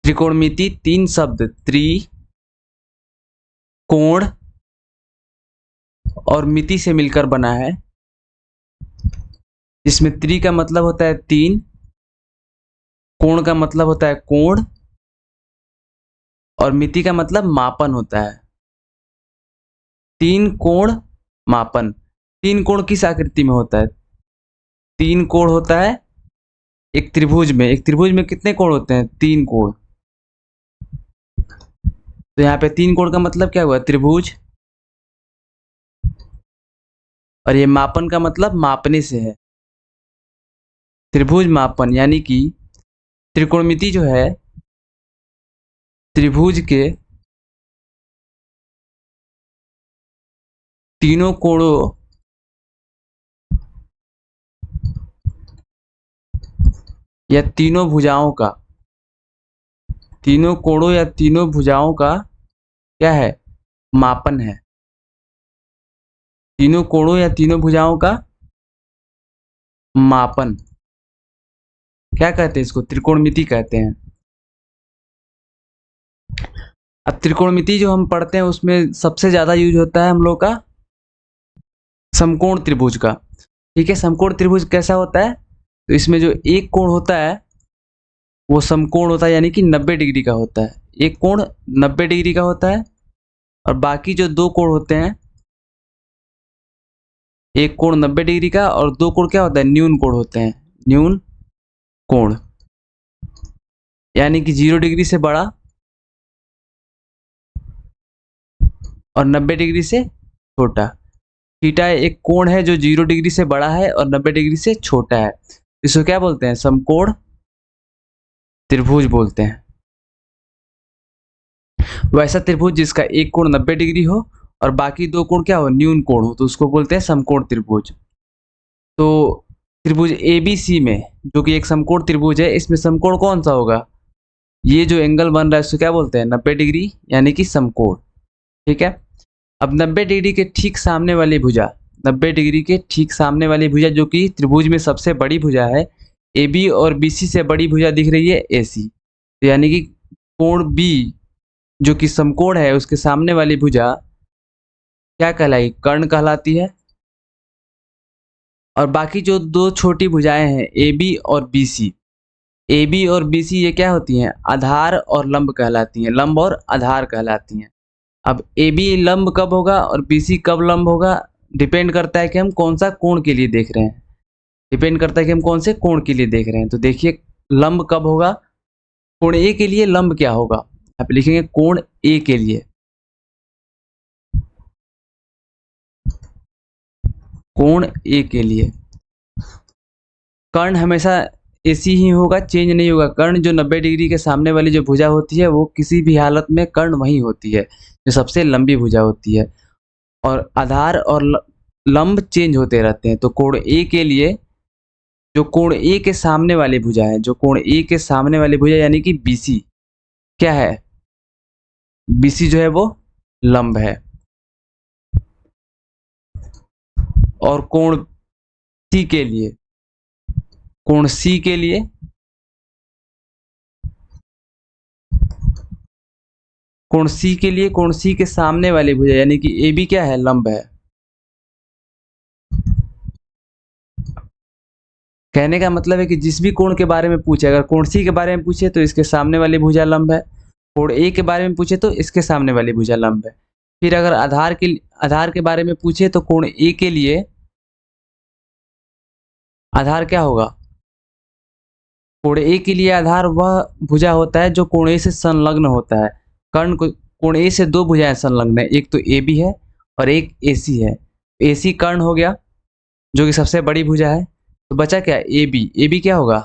त्रिकोणमिति तीन शब्द त्रि, कोण और मिति से मिलकर बना है, जिसमें त्रि का मतलब होता है तीन, कोण का मतलब होता है कोण और मिति का मतलब मापन होता है। तीन कोण मापन। तीन कोण किस आकृति में होता है? तीन कोण होता है एक त्रिभुज में। एक त्रिभुज में कितने कोण होते हैं? तीन कोण। तो यहाँ पे तीन कोण का मतलब क्या हुआ? त्रिभुज। और ये मापन का मतलब मापने से है। त्रिभुज मापन यानी कि त्रिकोणमिति जो है त्रिभुज के तीनों कोणों या तीनों भुजाओं का, तीनों कोणों या तीनों भुजाओं का क्या है? मापन है। तीनों कोणों या तीनों भुजाओं का मापन क्या कहते हैं? इसको त्रिकोणमिति कहते हैं। अब त्रिकोणमिति जो हम पढ़ते हैं उसमें सबसे ज्यादा यूज होता है हम लोग का समकोण त्रिभुज का। ठीक है, समकोण त्रिभुज कैसा होता है? तो इसमें जो एक कोण होता है वो समकोण होता है, यानी कि 90 डिग्री का होता है। एक कोण 90 डिग्री का होता है और बाकी जो दो कोण होते हैं, एक कोण 90 डिग्री का और दो कोण क्या होता है? न्यून कोण होते हैं। न्यून कोण यानी कि 0 डिग्री से बड़ा और 90 डिग्री से छोटा। थीटा एक कोण है जो 0 डिग्री से बड़ा है और 90 डिग्री से छोटा है। इसको क्या बोलते हैं? समकोण त्रिभुज बोलते हैं। वैसा त्रिभुज जिसका एक कोण 90 डिग्री हो और बाकी दो कोण क्या हो? न्यून कोण हो, तो उसको बोलते हैं समकोण त्रिभुज। तो त्रिभुज ABC में, जो कि एक समकोण त्रिभुज है, इसमें समकोण कौन सा होगा? ये जो एंगल बन रहा है उसको क्या बोलते हैं? 90 डिग्री यानी कि समकोण। ठीक है, अब 90 डिग्री के ठीक सामने वाली भुजा, 90 डिग्री के ठीक सामने वाली भुजा जो कि त्रिभुज में सबसे बड़ी भुजा है, AB और BC से बड़ी भुजा दिख रही है AC। तो यानी कि कोण B जो कि समकोण है उसके सामने वाली भुजा क्या कहलाई? कर्ण कहलाती है। और बाकी जो दो छोटी भुजाएं हैं AB और BC, AB और BC ये क्या होती हैं? आधार और लंब कहलाती हैं। लंब और आधार कहलाती हैं। अब AB लंब कब होगा और BC कब लंब होगा, डिपेंड करता है कि हम कौन सा कोण के लिए देख रहे हैं। डिपेंड करता है कि हम कौन से कोण के लिए देख रहे हैं। तो देखिए लंब कब होगा? कोण A के लिए लंब क्या होगा? आप लिखेंगे कोण A के लिए, कोण A के लिए कर्ण हमेशा AC ही होगा, चेंज नहीं होगा। कर्ण जो 90 डिग्री के सामने वाली जो भुजा होती है वो किसी भी हालत में कर्ण वही होती है जो सबसे लंबी भुजा होती है। और आधार और लंब चेंज होते रहते हैं। तो कोण A के लिए जो कोण A के सामने वाली भुजा है, जो कोण A के सामने वाली भुजा यानी कि BC क्या है? BC जो है वो लंब है। और कोण C के लिए, कोण C के लिए कोण C के लिए कोण C के सामने वाली भुजा यानी कि AB क्या है? लंब है। कहने का मतलब है कि जिस भी कोण के बारे में पूछे, अगर कोण C के बारे में पूछे तो इसके सामने वाली भुजा लंब है। कोण A के बारे में पूछे तो इसके सामने वाली भुजा लंब है। फिर अगर आधार के बारे में पूछे तो कोण A के लिए आधार क्या होगा? कोण A के लिए आधार वह भुजा होता है जो कोण A से संलग्न होता है। कर्ण कोण A से दो भुजाएं संलग्न है, एक तो AB है और एक AC है। AC कर्ण हो गया जो कि सबसे बड़ी भुजा है। तो बचा क्या? AB क्या होगा?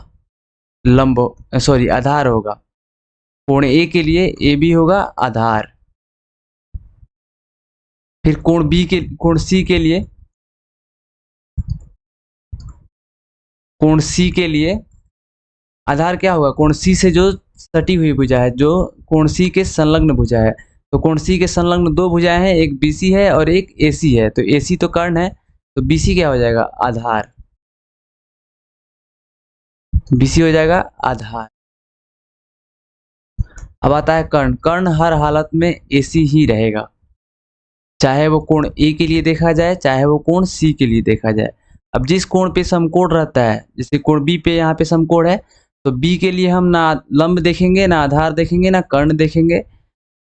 लंब, सॉरी आधार होगा। कोण A के लिए AB होगा आधार। फिर कोण C के लिए, कोण C के लिए आधार क्या होगा? कोण C से जो सटी हुई भुजा है, जो कोण C के संलग्न भुजा है। तो कोण C के संलग्न दो भुजाएं हैं, एक BC है और एक AC है। तो AC तो कर्ण है, तो BC क्या हो जाएगा? आधार। BC हो जाएगा आधार। अब आता है कर्ण। कर्ण हर हालत में AC ही रहेगा, चाहे वो कोण A के लिए देखा जाए, चाहे वो कोण C के लिए देखा जाए। अब जिस कोण पे समकोण रहता है, जैसे कोण B पे यहाँ पे समकोण है, तो B के लिए हम ना लंब देखेंगे, ना आधार देखेंगे, ना कर्ण देखेंगे।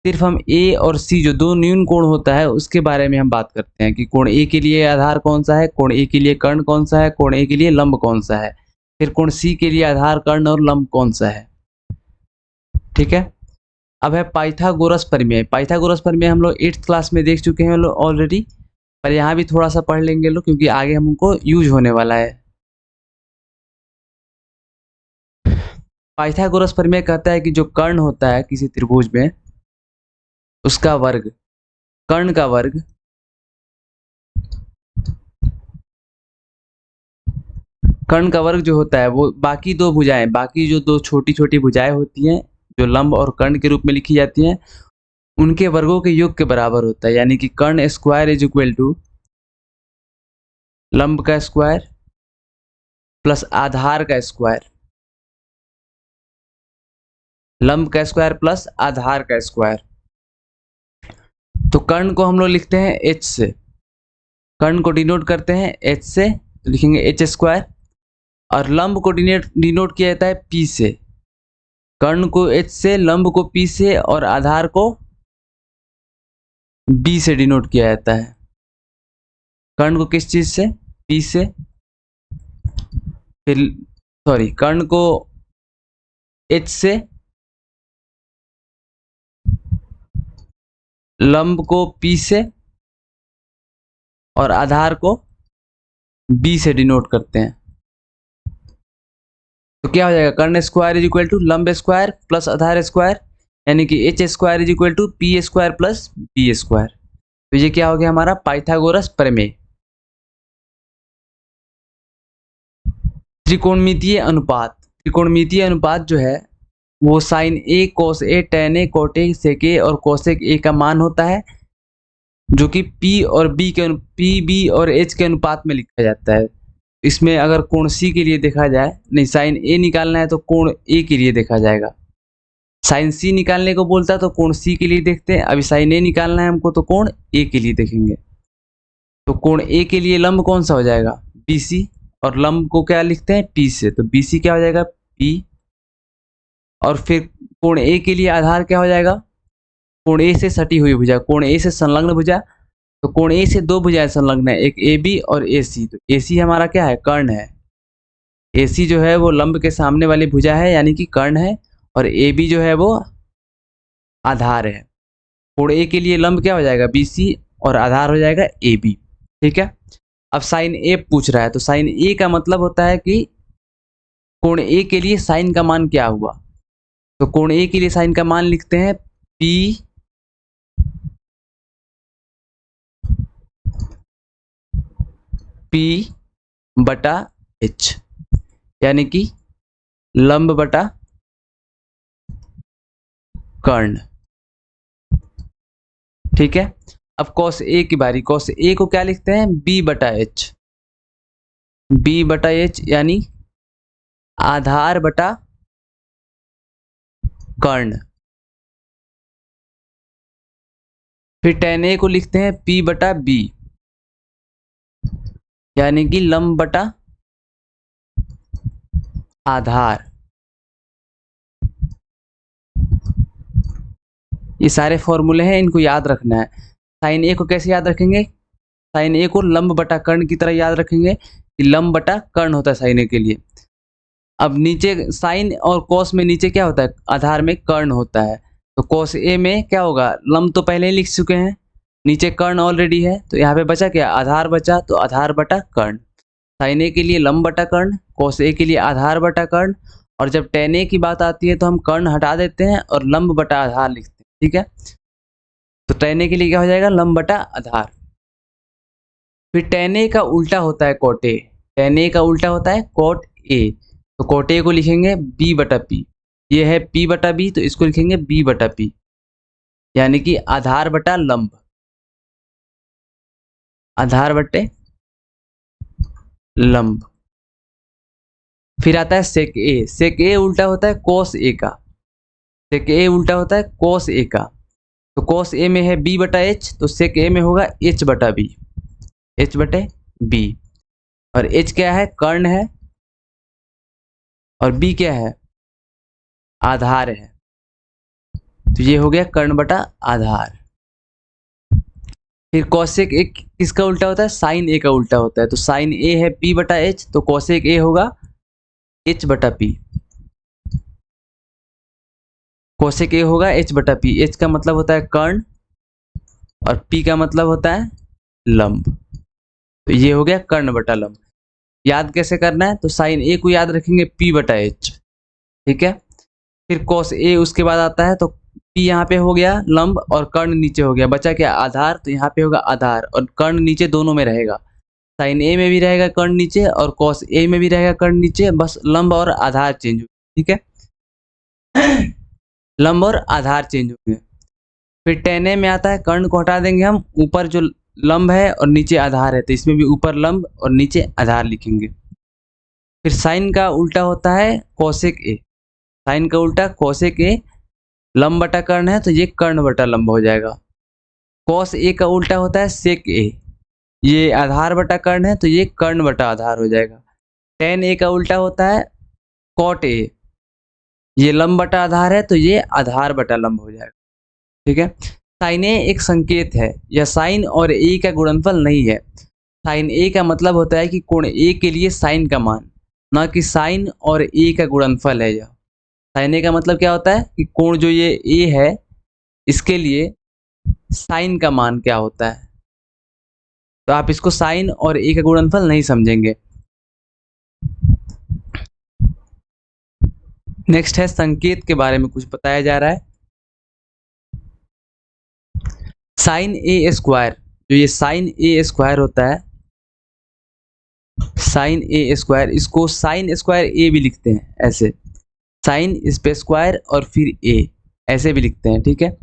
सिर्फ हम A और C जो दो न्यून कोण होता है उसके बारे में हम बात करते हैं कि कोण A के लिए आधार कौन सा है, कोण A के लिए कर्ण कौन सा है, कोण A के लिए लंब कौन सा है, फिर कोण C के लिए आधार, कर्ण और लंब कौन सा है। ठीक है। अब है पाइथागोरस प्रमेय। पाइथागोरस प्रमेय हम लोग 8th क्लास में देख चुके हैं लोग ऑलरेडी, पर यहाँ भी थोड़ा सा पढ़ लेंगे लोग क्योंकि आगे हमको यूज होने वाला है। पाइथागोरस प्रमेय कहता है कि जो कर्ण होता है किसी त्रिभुज में, उसका वर्ग, कर्ण का वर्ग कर्ण का वर्ग जो होता है वो बाकी दो भुजाएं, बाकी जो दो छोटी छोटी भुजाएं होती हैं जो लंब और कर्ण के रूप में लिखी जाती हैं, उनके वर्गों के योग के बराबर होता है। यानी कि कर्ण स्क्वायर इज इक्वल टू लंब का स्क्वायर प्लस आधार का स्क्वायर, लंब का स्क्वायर प्लस आधार का स्क्वायर। तो कर्ण को हम लोग लिखते हैं H से, कर्ण को डिनोट करते हैं H से, तो लिखेंगे H स्क्वायर। और लंब को डिनोट किया जाता है P से, कर्ण को H से, लंब को P से और आधार को B से डिनोट किया जाता है। कर्ण को किस चीज से? P से। फिर सॉरी, कर्ण को H से, लंब को P से और आधार को B से डिनोट करते हैं। तो क्या हो जाएगा? कर्ण स्क्वायर इज इक्वल टू लंब स्क्वायर प्लस आधार स्क्वायर, यानी कि H square is equal to P square plus B square. तो ये क्या हो गया हमारा पाइथागोरस प्रमेय। त्रिकोणमितीय अनुपात। त्रिकोणमितीय अनुपात जो है वो sine A, cos A, tan A, cot A, sec A और कोसेक ए का मान होता है, जो कि P और B और H के अनुपात में लिखा जाता है। इसमें अगर कोण C के लिए देखा जाए, नहीं साइन A निकालना है तो कोण A के लिए देखा जाएगा। साइन C निकालने को बोलता है तो कोण C के लिए देखते हैं। अभी साइन A निकालना है हमको तो कोण A के लिए देखेंगे। तो कोण A के लिए लंब कौन सा हो जाएगा? BC। और लंब को क्या लिखते हैं? P से, तो BC क्या हो जाएगा? P। और फिर कोण A के लिए आधार क्या हो जाएगा? कोण A से सटी हुई भुजा, कोण A से संलग्न भुजा। तो कोण A से दो भुजाएं संलग्न है, एक AB और AC। तो AC हमारा क्या है? कर्ण है। AC जो है वो लंब के सामने वाली भुजा है यानी कि कर्ण है, और AB जो है वो आधार है। कोण A के लिए लंब क्या हो जाएगा? BC और आधार हो जाएगा AB। ठीक है। अब साइन A पूछ रहा है, तो साइन A का मतलब होता है कि कोण A के लिए साइन का मान क्या हुआ। तो कोण A के लिए साइन का मान लिखते हैं P बटा H, यानी कि लंब बटा कर्ण। ठीक है। अब कॉस A की बारी। कॉस A को क्या लिखते हैं? B बटा H। B बटा H यानी आधार बटा कर्ण। फिर tan A को लिखते हैं P बटा B, यानी कि लंब बटा आधार। ये सारे फॉर्मूले हैं, इनको याद रखना है। साइन ए को कैसे याद रखेंगे? साइन ए को लंब बटा कर्ण की तरह याद रखेंगे कि लंब बटा कर्ण होता है साइन ए के लिए। अब नीचे साइन और कॉस में नीचे क्या होता है? आधार में कर्ण होता है। तो कॉस ए में क्या होगा? लंब तो पहले ही लिख चुके हैं, नीचे कर्ण ऑलरेडी है, तो यहाँ पे बचा क्या? आधार बचा, तो आधार बटा कर्ण। साइन ए के लिए लंब बटा कर्ण, कॉस ए के लिए आधार बटा कर्ण, और जब टेन ए की बात आती है तो हम कर्ण हटा देते हैं और लंब बटा आधार लिखते हैं। ठीक है। तो टेन ए के लिए क्या हो जाएगा? लंब बटा आधार। फिर टेन ए का उल्टा होता है कॉट ए। टेन ए का उल्टा होता है कॉट ए। तो कॉट ए को लिखेंगे B बटा P। ये है P बटा B, तो इसको लिखेंगे B बटा P, यानी कि आधार बटा लंब, आधार बटे लंब। फिर आता है सेक ए। सेक ए उल्टा होता है कॉस ए का। सेक ए उल्टा होता है कॉस ए का, तो कॉस ए में है बी बटा एच, तो सेक ए में होगा एच बटा बी, एच बटे बी। और एच क्या है, कर्ण है, और बी क्या है, आधार है। तो ये हो गया कर्ण बटा आधार। फिर कॉसेक ए किसका उल्टा होता है, साइन ए का उल्टा होता है। तो साइन ए है पी बटा एच, तो कॉसेक ए होगा एच बटा पी, कॉसेक ए होगा एच बटा पी। एच का मतलब होता है कर्ण और पी का मतलब होता है लंब, तो ये हो गया कर्ण बटा लंब। याद कैसे करना है, तो साइन ए को याद रखेंगे पी बटा एच, ठीक है। फिर कॉस ए उसके बाद आता है, तो पी यहाँ पे हो गया लंब और कर्ण नीचे हो गया, बचा क्या आधार, तो यहाँ पे होगा आधार और कर्ण नीचे दोनों में रहेगा। साइन ए में भी रहेगा कर्ण नीचे और कॉस ए में भी रहेगा कर्ण नीचे, बस लंब और आधार चेंज हो, ठीक है। लंब और आधार चेंज होंगे। फिर टेन ए में आता है, कर्ण को हटा देंगे हम, ऊपर जो लंब है और नीचे आधार है, तो इसमें भी ऊपर लंब और नीचे आधार लिखेंगे। फिर साइन का उल्टा होता है कॉसेक ए, साइन का उल्टा कॉसेक ए, लंब बटा कर्ण है तो ये कर्ण बटा लंब हो जाएगा। कॉस ए का उल्टा होता है सेक ए, ये आधार बटा कर्ण है तो ये कर्ण बटा आधार हो जाएगा। टेन ए का उल्टा होता है कॉट ए, ये लंब बटा आधार है तो ये आधार बटा लंब हो जाएगा, ठीक है। साइन ए एक संकेत है, यह साइन और ए का गुणनफल नहीं है। साइन ए का मतलब होता है कि कोण ए के लिए साइन का मान, ना कि साइन और ए का गुणनफल है यह। साइन ए का मतलब क्या होता है कि कोण जो ये ए है इसके लिए साइन का मान क्या होता है, तो आप इसको साइन और ए का गुणनफल नहीं समझेंगे। नेक्स्ट है संकेत के बारे में कुछ बताया जा रहा है। साइन ए स्क्वायर, जो ये साइन ए स्क्वायर होता है, साइन ए स्क्वायर, इसको साइन स्क्वायर ए भी लिखते हैं ऐसे, साइन इस पे स्क्वायर और फिर ए, ऐसे भी लिखते हैं, ठीक है।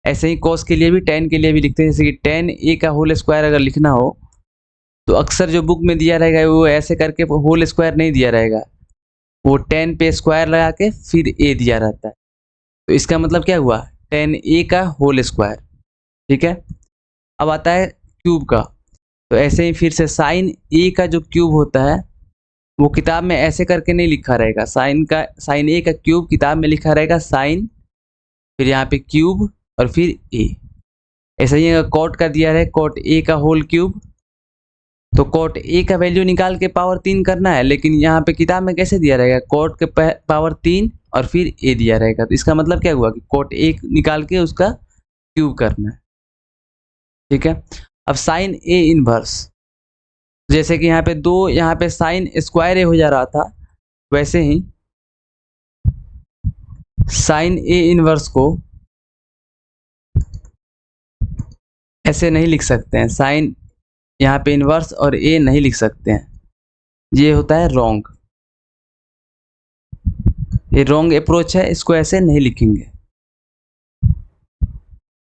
ऐसे ही कॉस के लिए भी, टेन के लिए भी लिखते हैं, जैसे कि टेन ए का होल स्क्वायर अगर लिखना हो तो अक्सर जो बुक में दिया रहेगा वो ऐसे करके होल स्क्वायर नहीं दिया रहेगा, वो टेन पे स्क्वायर लगा के फिर ए दिया रहता है, तो इसका मतलब क्या हुआ, टेन ए का होल स्क्वायर, ठीक है। अब आता है क्यूब का, तो ऐसे ही फिर से साइन ए का जो क्यूब होता है वो किताब में ऐसे करके नहीं लिखा रहेगा, साइन ए का क्यूब किताब में लिखा रहेगा साइन, फिर यहाँ पे क्यूब और फिर ए। ऐसे ही अगर कॉट का दिया रहे कॉट ए का होल क्यूब, तो कॉट ए का वैल्यू निकाल के पावर 3 करना है, लेकिन यहाँ पे किताब में कैसे दिया रहेगा, कॉट के पावर 3 और फिर ए दिया रहेगा, तो इसका मतलब क्या हुआ कि कॉट ए निकाल के उसका क्यूब करना है, ठीक है। अब साइन ए इनवर्स, जैसे कि यहाँ पे दो, यहाँ पे साइन स्क्वायर ए हो जा रहा था, वैसे ही साइन ए इनवर्स को ऐसे नहीं लिख सकते हैं, साइन यहाँ पे इनवर्स और ए नहीं लिख सकते हैं, ये होता है रॉन्ग, ये रॉन्ग अप्रोच है, इसको ऐसे नहीं लिखेंगे।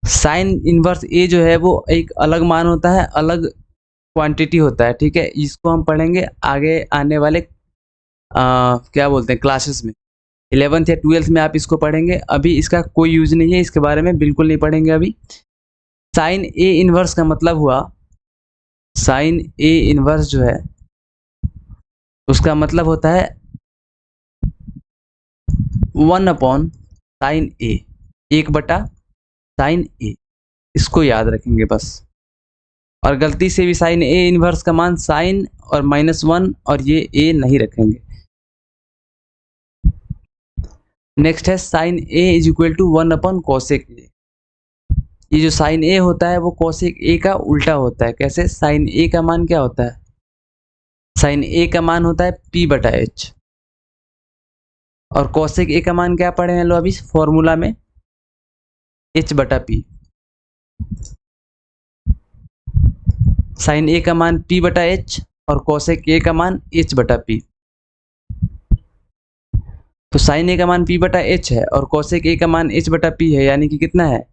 साइन इनवर्स ए जो है वो एक अलग मान होता है, अलग क्वांटिटी होता है, ठीक है। इसको हम पढ़ेंगे आगे आने वाले क्या बोलते हैं क्लासेस में, 11th या 12th में आप इसको पढ़ेंगे, अभी इसका कोई यूज नहीं है, इसके बारे में बिल्कुल नहीं पढ़ेंगे अभी। साइन ए इनवर्स का मतलब हुआ, साइन ए इनवर्स जो है उसका मतलब होता है 1/साइन ए, 1/साइन ए, इसको याद रखेंगे बस। और गलती से भी साइन ए इनवर्स का मान साइन और -1 और ये ए नहीं रखेंगे। नेक्स्ट है sine A is equal to 1/कोसेक ए, ये जो साइन ए होता है वो कोसेक ए का उल्टा होता है। कैसे, साइन ए का मान क्या होता है, साइन ए का मान होता है p बटा एच, और कोसेक ए का मान क्या पढ़े हैं लो अभी फॉर्मूला में, h बटा पी। साइन ए का मान p बटा एच और कोसेक ए का मान h बटा पी। तो साइन ए का मान p बटा एच है और कोसेक ए का मान h बटा पी है, यानी कि कितना है,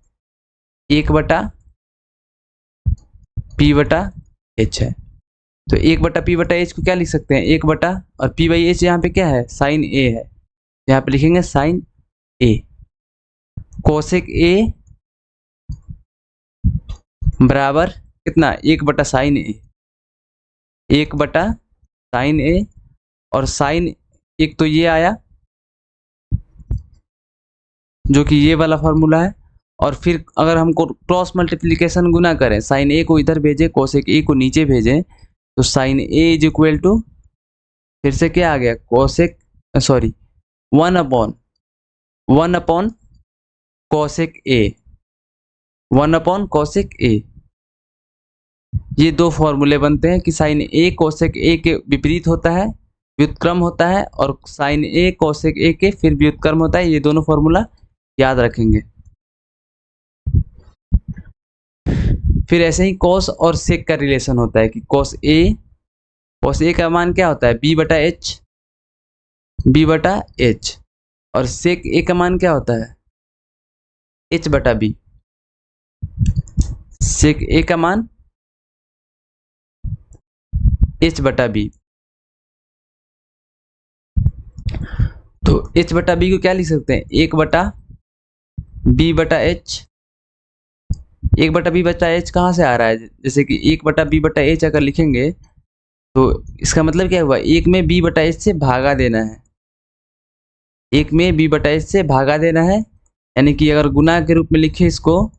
1/p बटा एच है। तो 1/p बटा एच को क्या लिख सकते हैं, 1 बटा, और p बाई एच यहाँ पे क्या है, साइन ए है, यहाँ पे लिखेंगे साइन ए। कोसेक ए बराबर कितना, 1/sin ए, 1/sin ए, और साइन एक तो ये आया जो कि ये वाला फॉर्मूला है, और फिर अगर हमको क्रॉस मल्टीप्लिकेशन गुना करें, साइन ए को इधर भेजें, कोसेक ए को नीचे भेजें, तो sine A is equal to फिर से क्या आ गया, cosec sorry 1/1 cosec A, 1/ cosec A. ये दो फॉर्मूले बनते हैं कि साइन ए कोसेक ए के विपरीत होता है, व्युत्क्रम होता है, और साइन ए कोसेक ए के फिर व्युत्क्रम होता है। ये दोनों फॉर्मूला याद रखेंगे। फिर ऐसे ही कॉस और सेक का रिलेशन होता है कि कॉस ए का मान क्या होता है, b/h, और सेक ए का मान क्या होता है, h/b। सेक ए का मान h/b। तो h/b को क्या लिख सकते हैं, 1/b/h। 1/b/h कहाँ से आ रहा है, जैसे कि 1/b/h अगर लिखेंगे तो इसका मतलब क्या हुआ, एक में b/h से भागा देना है, एक में b/h से भागा देना है, यानी कि अगर गुना के रूप में लिखे इसको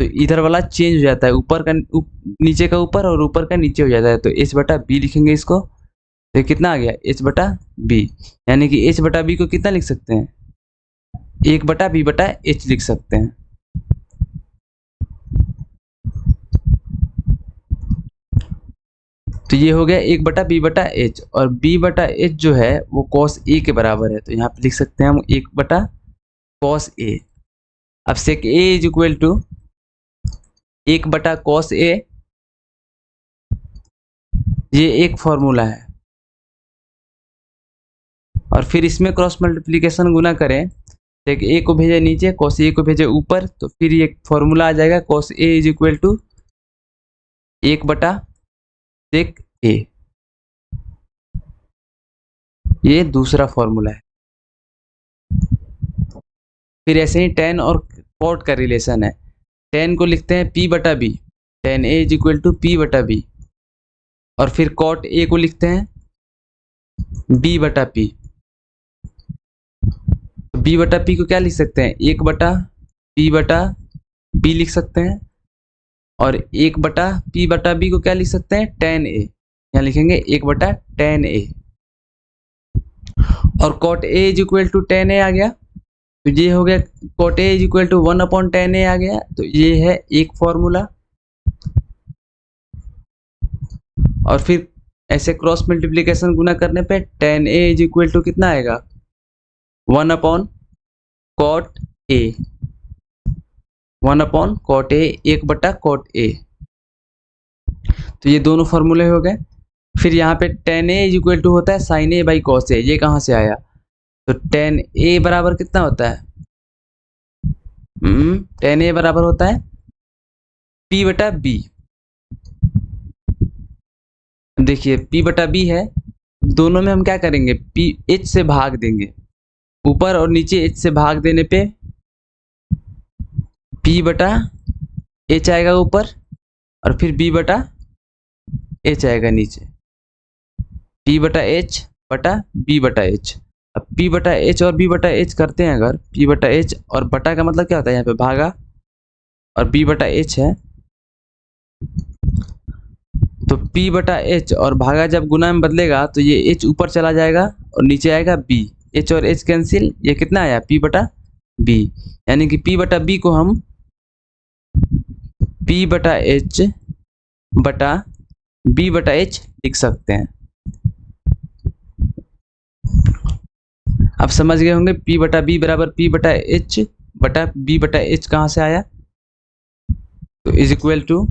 तो इधर वाला चेंज हो जाता है, ऊपर का नीचे का ऊपर और ऊपर का नीचे हो जाता है, तो h/b लिखेंगे इसको, तो कितना आ गया, h/b, यानी कि h/b को कितना लिख सकते हैं, 1/b/h लिख सकते हैं। तो ये हो गया 1/b/h, और b/h जो है वो cos a के बराबर है, तो यहाँ पे लिख सकते हैं हम 1/cos a। अब sec a is equal to 1/cos a, ये एक फॉर्मूला है, और फिर इसमें क्रॉस मल्टीप्लिकेशन गुना करें, sec a को भेजे नीचे, cos a को भेजे ऊपर, तो फिर ये फॉर्मूला आ जाएगा cos a is equal to 1/sec a। ये दूसरा फॉर्मूला है। फिर ऐसे ही tan और cot का रिलेशन है, tan को लिखते हैं p/b, tan a is equal to p/b, और फिर cot a को लिखते हैं b/p। b/p को क्या लिख सकते हैं, 1/p/b लिख सकते हैं, और 1/p/b को क्या लिख सकते हैं, tan a, यहाँ लिखेंगे 1/tan a, और cot a is equal to tan a आ गया, तो ये हो गया cot a is equal to 1/tan a आ गया, तो ये है एक फॉर्मूला। और फिर ऐसे क्रॉस मल्टीप्लिकेशन गुना करने पे tan a is equal to कितना आएगा, 1/cot a, 1/cot a, 1/cot a। तो ये दोनों फॉर्मूले हो गए। फिर यहाँ पे tan a is equal to होता है sin a by cos a, ये कहाँ से आया, तो tan a बराबर कितना होता है, tan a बराबर होता है p/b। देखिए p/b है, दोनों में हम क्या करेंगे, h से भाग देंगे, ऊपर और नीचे h से भाग देने पे p/h आएगा ऊपर, और फिर b/h आएगा नीचे, p/h बटा b/h। अब p/h और b/h करते हैं, अगर p/h और बटा का मतलब क्या होता है, यहाँ पे भागा, और b/h है, तो p/h और भागा जब गुना में बदलेगा तो ये h ऊपर चला जाएगा और नीचे आएगा b, h और h कैंसिल, ये कितना आया, p/b, यानी कि p/b को हम p/h बटा b/h लिख सकते हैं। आप समझ गए होंगे p/b बराबर p/h बटा b/h कहाँ से आया, तो इज इक्वल टू,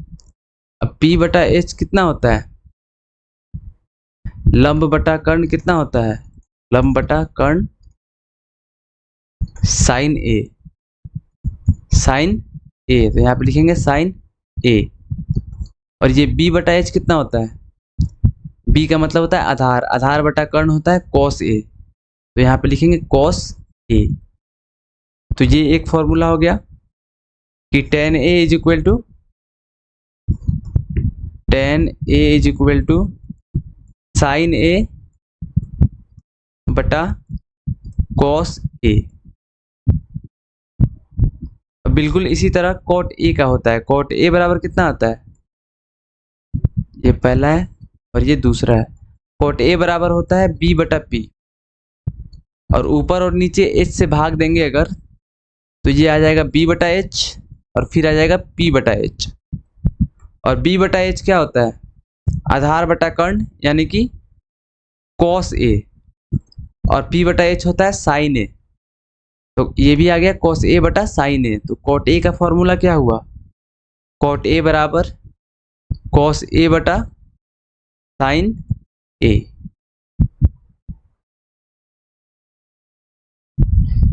अब p/h कितना होता है, लंब बटा कर्ण कितना होता है, लंब बटा कर्ण साइन a, तो यहाँ पे लिखेंगे साइन a, और ये b/h कितना होता है, b का मतलब होता है आधार, आधार बटा कर्ण होता है cos a, तो यहाँ पे लिखेंगे cos a। तो ये एक फॉर्मूला हो गया कि tan A is equal to sin A बटा cos A। अब बिल्कुल इसी तरह cot A का होता है। cot A बराबर कितना आता है, ये पहला है और ये दूसरा है। cot A बराबर होता है B बटा P, और ऊपर और नीचे H से भाग देंगे अगर, तो ये आ जाएगा B बटा H और फिर आ जाएगा P बटा H। और B बटा H क्या होता है, आधार बटा कर्ण यानी कि cos A, और P बटा H होता है sin A। तो ये भी आ गया cos A बटा sin A। तो cot A का फॉर्मूला क्या हुआ, cot A बराबर cos A बटा sin A।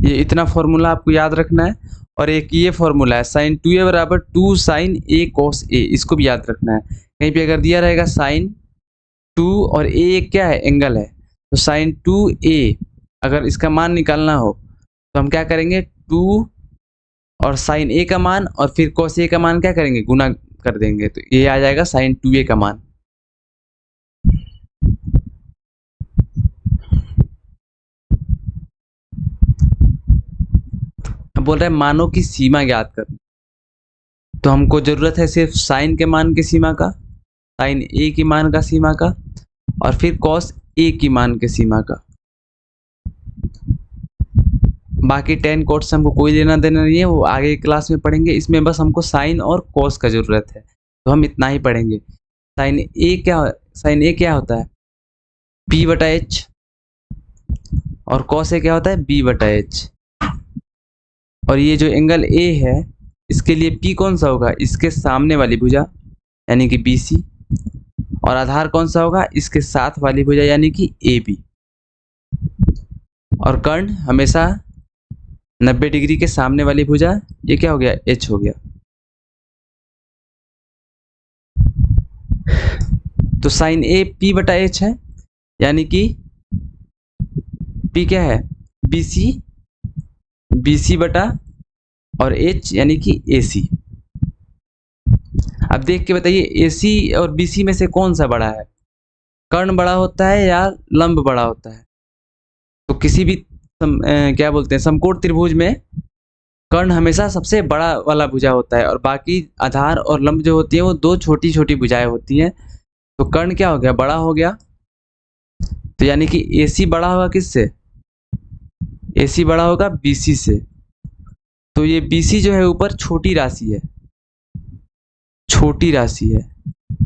ये इतना फॉर्मूला आपको याद रखना है। और एक ये फॉर्मूला है sin 2A बराबर 2 sin A cos A, इसको भी याद रखना है। कहीं पे अगर दिया रहेगा sin 2 और A क्या है, एंगल है, तो sin 2A अगर इसका मान निकालना हो तो हम क्या करेंगे, 2 और sin A का मान और फिर cos A का मान क्या करेंगे, गुना कर देंगे, तो ये आ जाएगा sin 2A का मान। अब बोल रहे हैं मानों की सीमा ज्ञात करना, तो हमको जरूरत है सिर्फ साइन के मान की सीमा का, साइन ए की मान का सीमा का, और फिर कॉस ए की मान के सीमा का। बाकी टेन कोट्स हमको कोई लेना देना नहीं है, वो आगे क्लास में पढ़ेंगे। इसमें बस हमको साइन और कॉस का जरूरत है, तो हम इतना ही पढ़ेंगे। साइन ए क्या होता है, पी बटा एच, और कॉस ए क्या होता है, बी बटा एच। और ये जो एंगल ए है इसके लिए पी कौन सा होगा, इसके सामने वाली भुजा यानी कि बी सी, और आधार कौन सा होगा, इसके साथ वाली भुजा यानी कि ए बी। और कर्ण हमेशा 90 डिग्री के सामने वाली भुजा, ये क्या हो गया, एच हो गया। तो साइन ए पी बटा एच है, यानी कि पी क्या है, बी सी बटा और एच यानी कि ए सी। अब देख के बताइए AC और BC में से कौन सा बड़ा है, कर्ण बड़ा होता है या लंब बड़ा होता है। तो किसी भी क्या बोलते हैं, समकोण त्रिभुज में कर्ण हमेशा सबसे बड़ा वाला भुजा होता है, और बाकी आधार और लंब जो होती है वो दो छोटी छोटी भुजाएं होती हैं। तो कर्ण क्या हो गया, बड़ा हो गया। तो यानी कि AC बड़ा होगा किससे, AC बड़ा होगा BC से। तो ये BC जो है ऊपर छोटी राशि है, छोटी राशि है,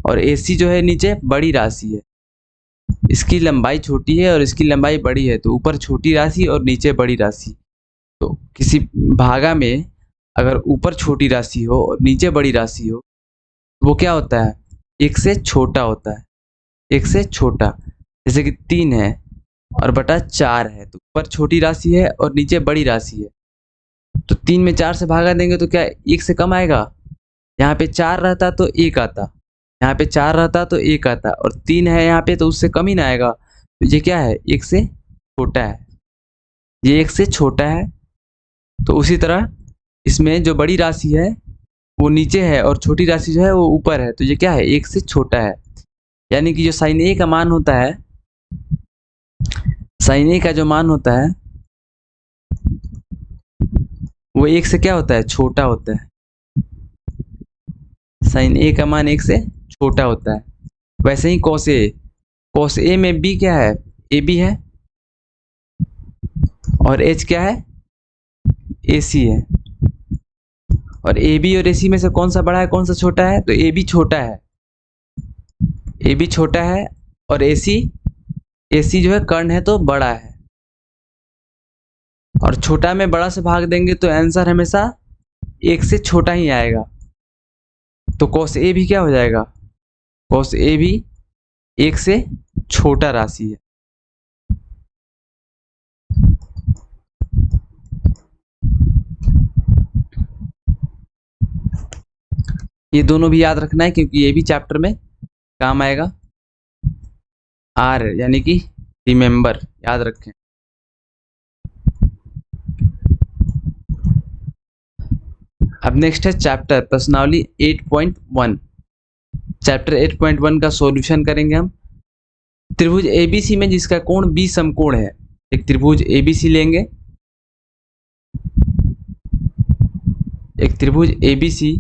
और AC जो है नीचे बड़ी राशि है। इसकी लंबाई छोटी है और इसकी लंबाई बड़ी है, तो ऊपर छोटी राशि और नीचे बड़ी राशि। तो किसी भागा में अगर ऊपर छोटी राशि हो और नीचे बड़ी राशि हो, तो वो क्या होता है, एक से छोटा होता है, एक से छोटा। जैसे कि 3 है और बटा 4 है, तो ऊपर छोटी राशि है और नीचे बड़ी राशि है। तो 3 में 4 से भागा देंगे तो क्या 1 से कम आएगा, यहाँ पे 4 रहता तो 1 आता, यहाँ पे 4 रहता तो 1 आता, और 3 है यहाँ पे तो उससे कम ही ना आएगा। तो ये क्या है, 1 से छोटा है, ये 1 से छोटा है। तो उसी तरह इसमें जो बड़ी राशि है वो नीचे है और छोटी राशि जो है वो ऊपर है, तो ये क्या है, 1 से छोटा है। यानी कि जो साइन ए का मान होता है, साइन ए का जो मान होता है वो 1 से क्या होता है, छोटा होता है। साइन ए का मान 1 से छोटा होता है। वैसे ही कॉस ए में बी क्या है, ए बी है, और एच क्या है, ए सी है। और ए बी और ए सी में से कौन सा बड़ा है कौन सा छोटा है, तो ए बी छोटा है, ए बी छोटा है, और ए सी जो है कर्ण है तो बड़ा है। और छोटा में बड़ा से भाग देंगे तो आंसर हमेशा 1 से छोटा ही आएगा। तो कॉस ए भी क्या हो जाएगा, कॉस ए भी 1 से छोटा राशि है। ये दोनों भी याद रखना है क्योंकि ये भी चैप्टर में काम आएगा। आर यानी कि रिमेंबर, याद रखें। अब नेक्स्ट है चैप्टर प्रश्नावली 8.1। चैप्टर 8.1 का सॉल्यूशन करेंगे हम। त्रिभुज एबीसी में जिसका कोण बी समकोण है, एक त्रिभुज एबीसी लेंगे, एक त्रिभुज एबीसी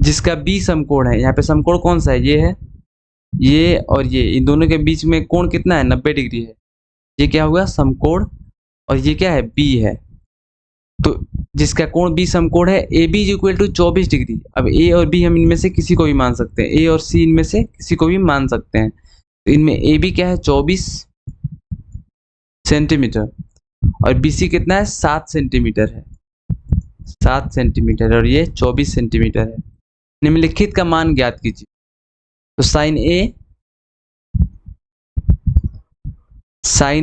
जिसका बी समकोण है। यहाँ पे समकोण कौन सा है, ये है, ये और ये, इन दोनों के बीच में कोण कितना है, 90 डिग्री है। ये क्या होगा, समकोण, और ये क्या है, बी है। तो जिसका कोण बी समकोण है, A B is equal to 24 degree. अब ए और बी हम इनमें से किसी को भी मान सकते हैं, ए और सी इनमें से किसी को भी मान सकते हैं। तो इनमें ए बी क्या है, 24 सेंटीमीटर, और बी सी कितना है, 7 सेंटीमीटर है, 7 सेंटीमीटर, और ये 24 सेंटीमीटर है। निम्नलिखित का मान ज्ञात कीजिए। तो साइन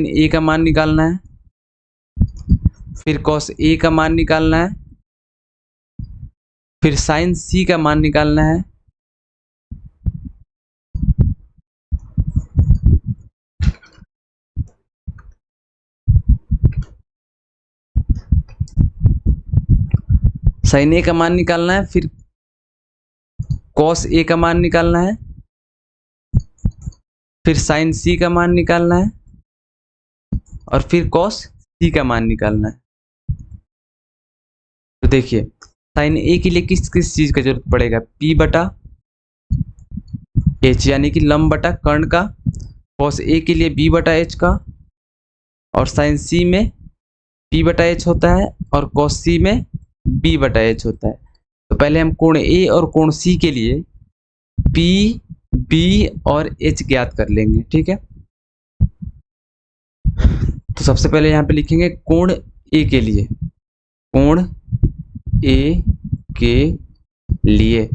ए का मान निकालना है, फिर कॉस ए का मान निकालना है, फिर साइन सी का मान निकालना है, साइन ए का मान निकालना है, फिर कॉस ए का मान निकालना है, फिर साइन सी का मान निकालना है, और फिर कॉस सी का मान निकालना है। तो देखिए साइन ए के लिए किस किस चीज का जरूरत पड़ेगा, P बटा H यानी कि लंब बटा कर्ण का, कॉस ए के लिए B बटा H का, और साइन सी में P बटा H होता है, और कॉस सी में B बटा H होता है। तो पहले हम कोण A और कोण C के लिए P, B और H ज्ञात कर लेंगे, ठीक है। तो सबसे पहले यहाँ पे लिखेंगे कोण A के लिए, कोण A के लिए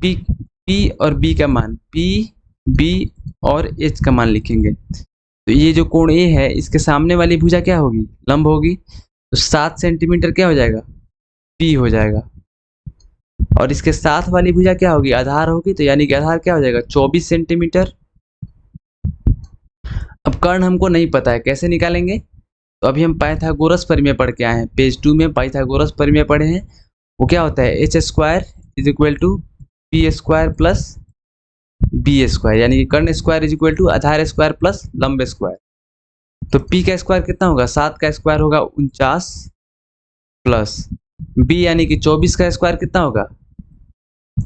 P और B का मान, P, B और H का मान लिखेंगे। तो ये जो कोण A है, इसके सामने वाली भुजा क्या होगी, लंब होगी। तो 7 सेंटीमीटर क्या हो जाएगा, P हो जाएगा, और इसके साथ वाली भुजा क्या होगी, आधार होगी। तो यानी कि आधार क्या हो जाएगा, 24 सेंटीमीटर। अब कर्ण हमको नहीं पता है, कैसे निकालेंगे। तो अभी हम पाइथागोरस प्रमेय पढ़ के आए हैं, पेज 2 में पाइथागोरस प्रमेय पढ़े हैं। वो क्या होता है, H square is equal to P square plus B square, यानी कि कर्ण स्क्वायर इज इक्वल टू आधार स्क्वायर प्लस लंब स्क्वायर। तो p का स्क्वायर कितना होगा, 7 का स्क्वायर होगा 49, प्लस b यानी कि 24 का स्क्वायर कितना होगा,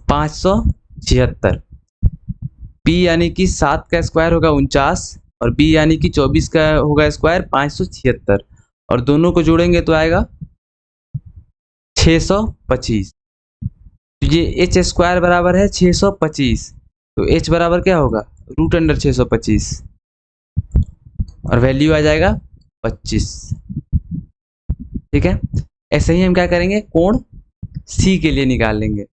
576। p यानी कि 7 का स्क्वायर होगा 49, और b यानी कि 24 का होगा स्क्वायर 576, और दोनों को जोड़ेंगे तो आएगा 625। तो ये h स्क्वायर बराबर है 625। तो h बराबर क्या होगा, रूट अंडर 625, और वैल्यू आ जाएगा 25, ठीक है। ऐसे ही हम क्या करेंगे, कोण C के लिए निकाल लेंगे,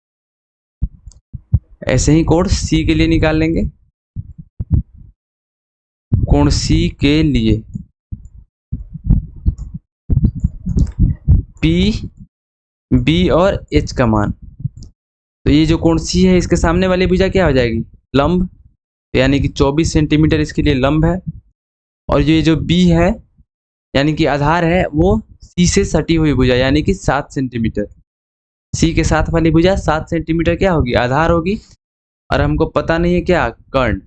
ऐसे ही कोण C के लिए निकाल लेंगे। कोण C के लिए P, B और H का मान। तो ये जो कोण C है, इसके सामने वाली भुजा क्या हो जाएगी, लंब, यानी कि 24 सेंटीमीटर इसके लिए लंब है। और ये जो B है यानी कि आधार है, वो C से सटी हुई भुजा, यानी कि 7 सेंटीमीटर। C के साथ वाली भुजा 7 सेंटीमीटर क्या होगी, आधार होगी। और हमको पता नहीं है क्या, कर्ण।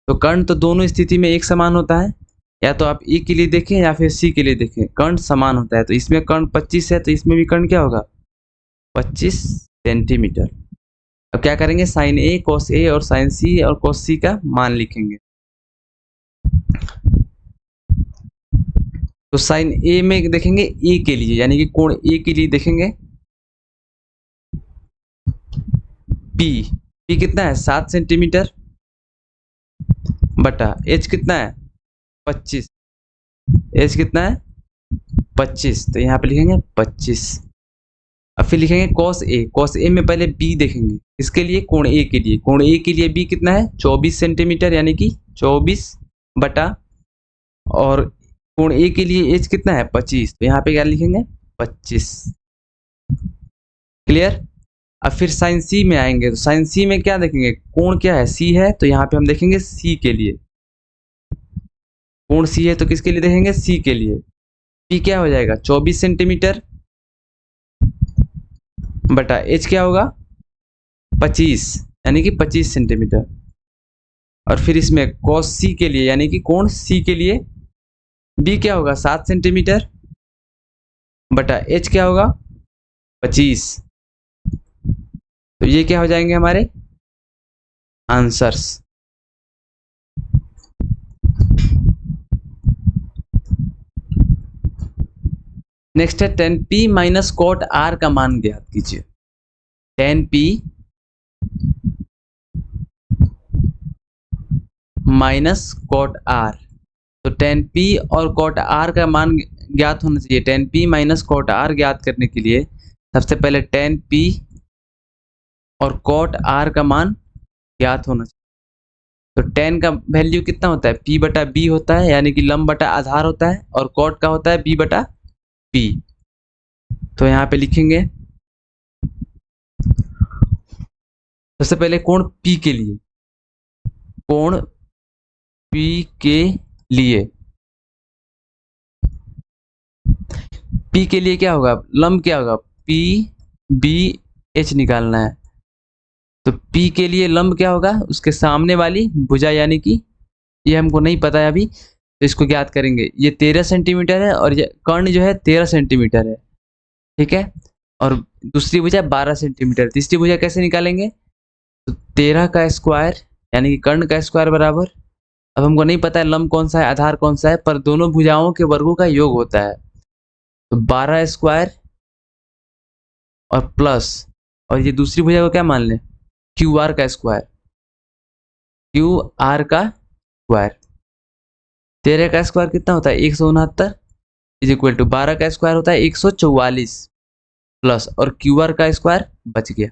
तो कर्ण तो दोनों स्थिति में एक समान होता है, या तो आप E के लिए देखें या फिर C के लिए देखें, कर्ण समान होता है। तो इसमें कर्ण 25 है, तो इसमें भी कर्ण क्या होगा, 25 सेंटीमीटर। अब क्या करेंगे, साइन A, कॉस A और साइन C और कॉस C का मान लिखेंगे। तो साइन A में देखेंगे A के लिए, यानी कि कोण A के लिए देखेंगे P कितना है, 7 सेंटीमीटर, बटा H कितना है, 25, H कितना है, 25। तो यहाँ पे लिखेंगे 25। अब फिर लिखेंगे कॉस A में पहले B देखेंगे, इसके लिए कोण A के लिए, कोण A के लिए B कितना है, 24 सेंटीमीटर, यानी कि 24 बटा, और कोण A के लिए H कितना है, 25। तो यहाँ पे क्या लिखेंगे, 25, क्लियर। अब फिर साइन C में आएंगे, तो साइन C में क्या देखेंगे, कोण क्या है, C है। तो यहाँ पे हम देखेंगे C के लिए, कोण C है तो किसके लिए देखेंगे, C के लिए। P क्या हो जाएगा 24 सेंटीमीटर बटा H क्या होगा 25 यानी कि 25 सेंटीमीटर। और फिर इसमें cos C के लिए यानी कि कोण C के लिए B क्या होगा 7 सेंटीमीटर बटा H क्या होगा 25। तो ये क्या हो जाएंगे हमारे आंसर्स। नेक्स्ट है tan P minus cot R का मान ज्ञात कीजिए। tan P minus cot R, तो tan P और cot R का मान ज्ञात होना चाहिए। tan P minus cot R ज्ञात करने के लिए सबसे पहले tan P और cot R का मान ज्ञात होना चाहिए। तो tan का वैल्यू कितना होता है P बटा B होता है यानी कि लंब बटा आधार होता है, और cot का होता है B बटा P। तो यहाँ पे लिखेंगे सबसे पहले कोण P के लिए, कोण P के लिए P के लिए क्या होगा लंब क्या होगा P B H निकालना है। तो P के लिए लंब क्या होगा उसके सामने वाली भुजा यानी कि ये हमको नहीं पता है अभी, तो इसको ज्ञात करेंगे। ये 13 सेंटीमीटर है और ये कर्ण जो है 13 सेंटीमीटर है, ठीक है। और दूसरी भुजा 12 सेंटीमीटर। तीसरी भुजा कैसे निकालेंगे, तो 13 का स्क्वायर यानी कि कर्ण का स्क्वायर बराबर, अब हमको नहीं पता है लंब कौन सा है आधार कौन सा है, पर दोनों भुजाओं के वर्गों का योग होता है। तो 12 स्क्वायर और प्लस, और ये दूसरी भुजा को क्या मान लें क्यू आर का स्क्वायर, क्यू आर का स्क्वायर। 13 का स्क्वायर कितना होता है 169 इज इक्वल टू 12 का स्क्वायर होता है 144 प्लस, और क्यू आर का स्क्वायर बच गया।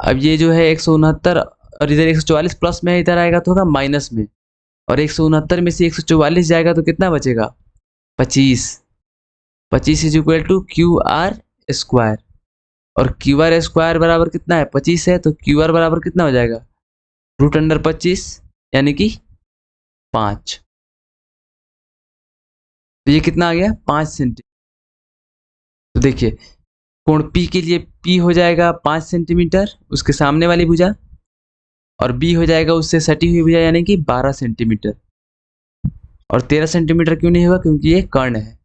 अब ये जो है 169 और इधर 144 प्लस में इधर आएगा तो होगा माइनस में, और 169 में से 144 जाएगा तो कितना बचेगा 25। 25 is equal to Q R square, और क्यू आर स्क्वायर बराबर कितना है 25 है, तो क्यू आर बराबर कितना हो जाएगा √25 यानी कि 5। तो ये कितना आ गया 5 सेंटीमीटर। तो देखिए कोण P के लिए P हो जाएगा 5 सेंटीमीटर उसके सामने वाली भुजा, और B हो जाएगा उससे सटी हुई भुजा यानी कि 12 सेंटीमीटर। और 13 सेंटीमीटर क्यों नहीं होगा क्योंकि ये कर्ण है।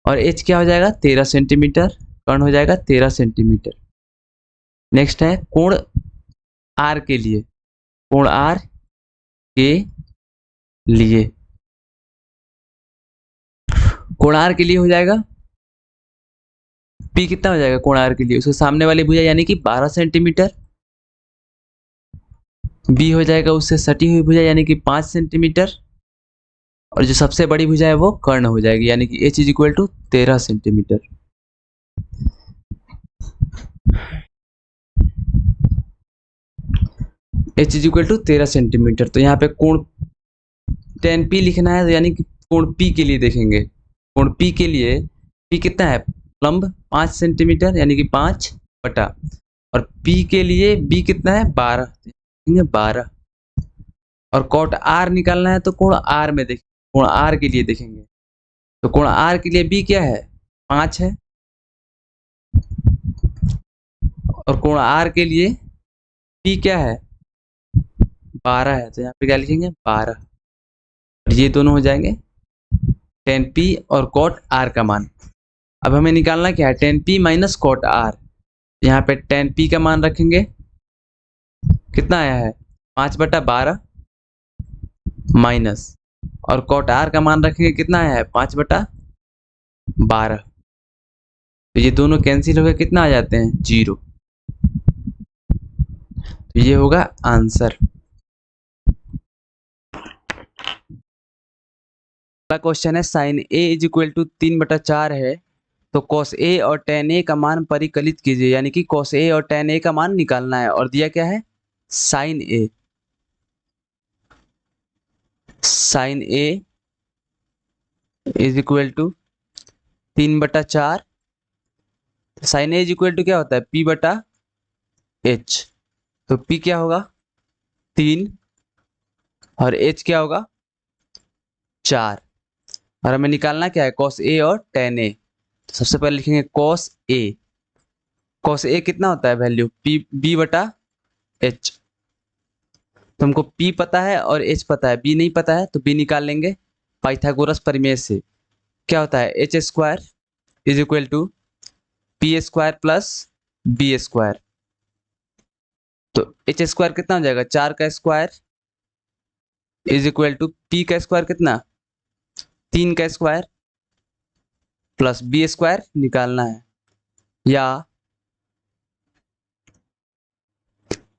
और H क्या हो जाएगा 13 सेंटीमीटर, कर्ण हो जाएगा 13 सेंटीमीटर। नेक्स्ट है कोण R के लिए, कोण R के लिए, कोण R के लिए हो जाएगा P कितना हो जाएगा कोण R के लिए उसके सामने वाली भुजा यानी कि 12 सेंटीमीटर, B हो जाएगा उससे सटी हुई भुजा यानी कि 5 सेंटीमीटर, और जो सबसे बड़ी भुजा है वो कर्ण हो जाएगी यानी कि H is equal to 13 centimetre. H is equal to 13 centimetre. तो यहाँ पे कोण tan P लिखना है, तो यानी कि कोण P के लिए देखेंगे। कोण P के लिए P कितना है लंब 5 सेंटीमीटर यानी कि 5 बटा, और P के लिए B कितना है 12 12, और कॉट R निकालना है तो कोण R में देखेंगे, कोण R के लिए देखेंगे। तो कोण R के लिए B क्या है 5 है, और कोण R के लिए P क्या है 12 है, तो यहाँ पे क्या लिखेंगे 12। और ये दोनों हो जाएंगे tan P और cot R का मान। अब हमें निकालना क्या है tan P minus cot R। यहाँ पे tan P का मान रखेंगे कितना आया है 5/12 माइनस, और cot R का मान रखेंगे कितना आया है 5/12। तो ये दोनों कैंसिल हो गए कितना आ जाते हैं 0। तो ये होगा आंसर। अगला क्वेश्चन है sine A is equal to 3/4 है, तो cos A और tan A का मान परिकलित कीजिए, यानी कि cos A और tan A का मान निकालना है, और दिया क्या है sine A। Sine A is equal to 3/4, sine A is equal to क्या होता है P/H। तो P क्या होगा 3 और H क्या होगा 4, और हमें निकालना क्या है, कॉस ए और टेन ए। तो सबसे पहले लिखेंगे कॉस ए। कॉस ए कितना होता है वैल्यू, पी बी बटा एच। तो हमको पी पता है और एच पता है, बी नहीं पता है तो बी निकाल लेंगे पाइथागोरस प्रमेय से। क्या होता है, H square is equal to P square plus B square. तो एच स्क्वायर कितना हो जाएगा, 4 का square is equal to P का स्क्वायर कितना, 3 का स्क्वायर प्लस बी स्क्वायर निकालना है, या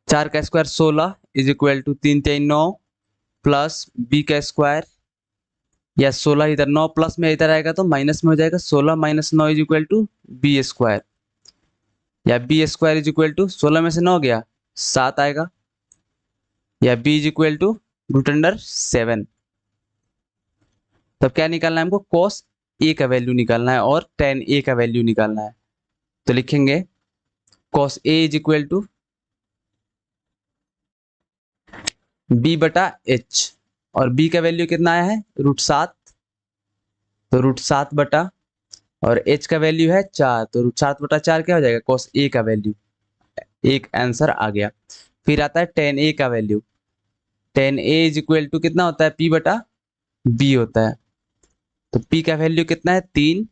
4 का square 16 is equal to 3 3 9 plus B का स्क्वायर, या 16 इधर 9 प्लस में इधर आएगा तो माइनस में हो जाएगा, 16 minus 9 is equal to B square, या B square is equal to 16 में से 9 गया 7 आएगा, या B is equal to root under 7। तब क्या निकालना है हमको, कॉस ए का वैल्यू निकालना है और टेन ए का वैल्यू निकालना है। तो लिखेंगे cos A is equal to B बटा एच, और बी का वैल्यू कितना आया है √7, तो √7 बटा, और एच का वैल्यू है 4, तो √7 बटा 4 क्या हो जाएगा, कॉस ए का वैल्यू। एक आंसर आ गया। फिर आता है टेन ए का value. Tan A is equal to कितना होता है, पी बटा बी होता है। तो पी का वैल्यू कितना है 3,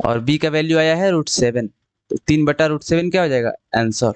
और बी का वैल्यू आया है √7, तो 3 बटा √7 क्या हो जाएगा आंसर।